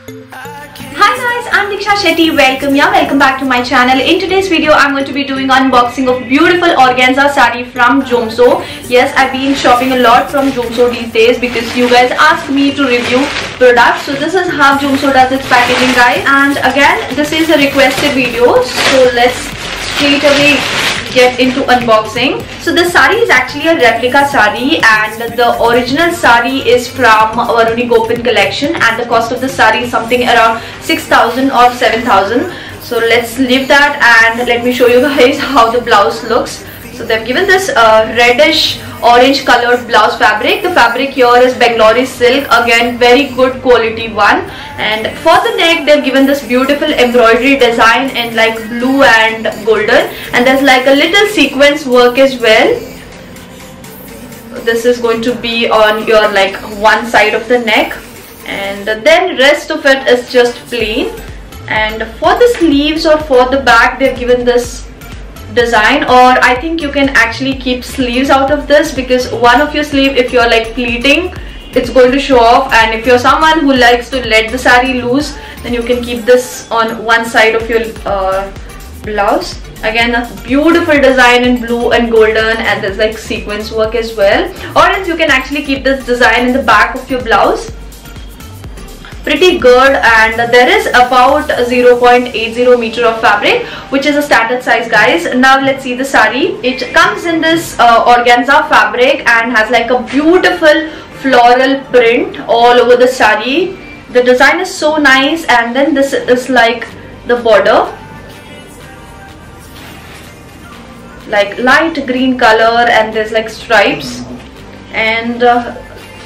Hi guys, I'm Deeksha Shetty. Welcome back to my channel. In today's video, I'm going to be doing unboxing of beautiful organza saree from JOMSO. Yes, I've been shopping a lot from JOMSO these days because you guys asked me to review products. So this is how JOMSO does its packaging, guys. And again, this is a requested video, so let's straight away get into unboxing. So the saree is actually a replica saree, and the original saree is from Varuni Gopan collection, and the cost of the saree is something around 6,000 or 7,000. So let's leave that and let me show you guys how the blouse looks. So they've given this reddish orange colored blouse fabric. The fabric here is Bengali silk, again very good quality one. And for the neck they've given this beautiful embroidery design in like blue and golden, and there's like a little sequence work as well. This is going to be on your like one side of the neck, and then rest of it is just plain. And for the sleeves or for the back they've given this design, or I think you can actually keep sleeves out of this, because one of your sleeve, if you're like pleating, it's going to show off, and if you're someone who likes to let the saree loose, then you can keep this on one side of your blouse. Again, a beautiful design in blue and golden, and there's like sequence work as well. Or else you can actually keep this design in the back of your blouse. Pretty good, and there is about 0.80 meter of fabric, which is a standard size, guys. Now let's see the saree. It comes in this organza fabric and has like a beautiful floral print all over the saree. The design is so nice, and then this is like the border, like light green color, and there's like stripes, and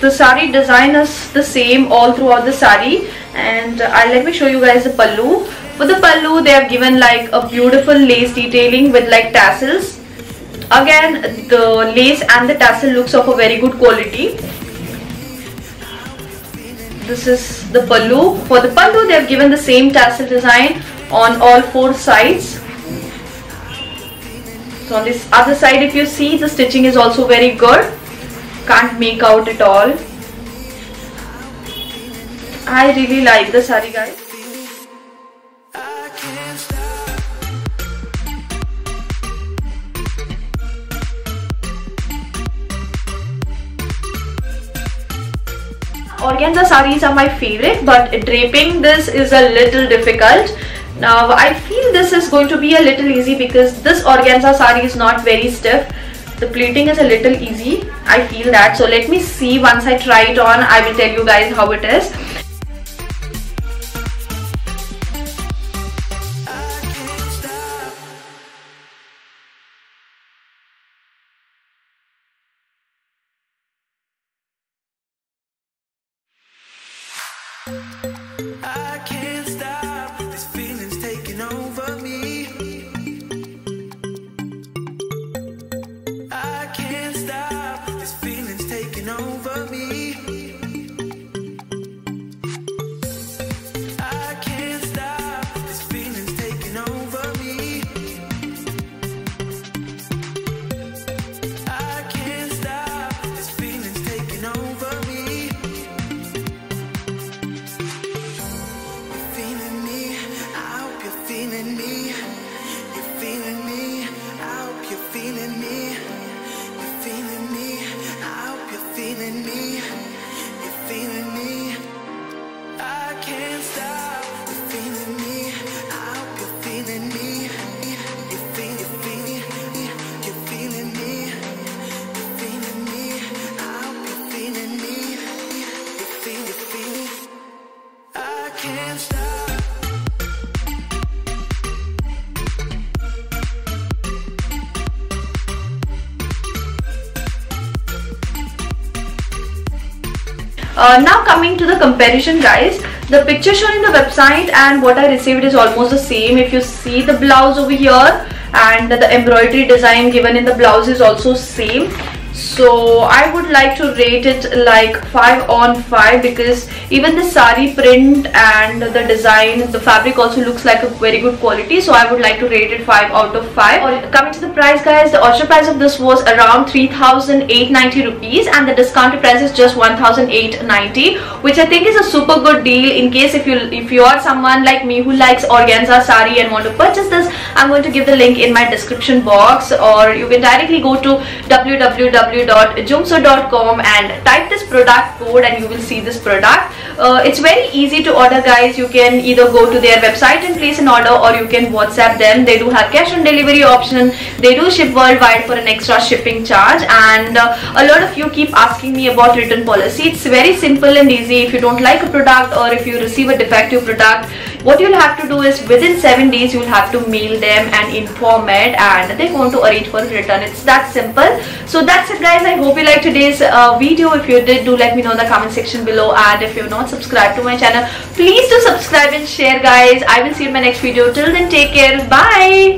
the saree design is the same all throughout the saree. And let me show you guys the pallu. For the pallu, they have given like a beautiful lace detailing with like tassels. Again, the lace and the tassel looks of a very good quality. This is the pallu. For the pallu, they have given the same tassel design on all four sides. So on this other side, if you see, the stitching is also very good. Can't make out at all. I really like the saree, guys. Organza sarees are my favorite, but draping this is a little difficult. Now I feel this is going to be a little easy because this organza saree is not very stiff. The pleating is a little easy, I feel that. So let me see, once I try it on, I will tell you guys how it is. I can't stop, this feeling's taking over me. I can't stop, this feeling's taking over me. I can't stop, this feeling's taking over me. I can't stop, this feeling's taking over me. Feeling me, I hope you're feeling me. You're feeling me, I hope you're feeling me. You're feeling me, I hope you're feeling me. You're feeling me, I can't stop. You're feeling me, I hope you're feeling me. You're feeling me, you're feeling me. You're feeling me, I hope you're feeling me. You're feeling, I can't stop. Now coming to the comparison, guys, the picture shown in the website and what I received is almost the same. If you see the blouse over here, and the embroidery design given in the blouse is also same. So I would like to rate it like 5 on 5, because even the sari print and the design, the fabric also looks like a very good quality. So I would like to rate it 5 out of 5. Coming to the price, guys, the original price of this was around 3,890 rupees and the discounted price is just 1,890, which I think is a super good deal. In case if you are someone like me who likes organza sari and want to purchase this, I'm going to give the link in my description box, or you can directly go to www.jomso.com and type this product code and you will see this product. It's very easy to order, guys. You can either go to their website and place an order, or you can WhatsApp them. They do have cash on delivery option. They do ship worldwide for an extra shipping charge, and a lot of you keep asking me about return policy. It's very simple and easy. If you don't like a product or if you receive a defective product, what you'll have to do is within 7 days you'll have to mail them and inform it, and they're going to arrange for return. It's that simple. So that's it, guys. I hope you liked today's video. If you did, do let me know in the comment section below, and if you're not subscribed to my channel, please do subscribe and share, guys. I will see you in my next video. Till then, take care. Bye.